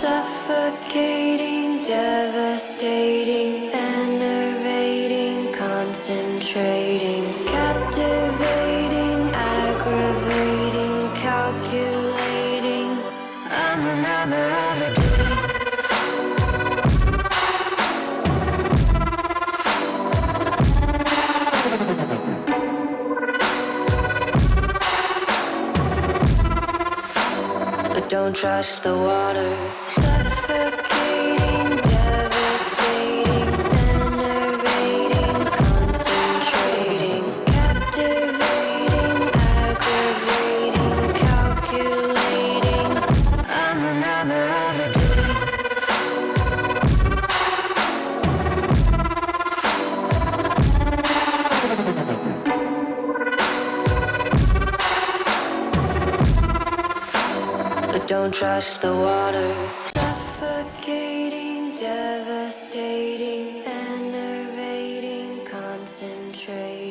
Suffocating, devastating, enervating, concentrating, captivating, aggravating, calculating. I'm an amidst. But don't trust the water. Suffocating, devastating, enervating, concentrating, captivating, aggravating, calculating. I'm an amidst. But don't trust the water. Suffocating, devastating, enervating, concentrating.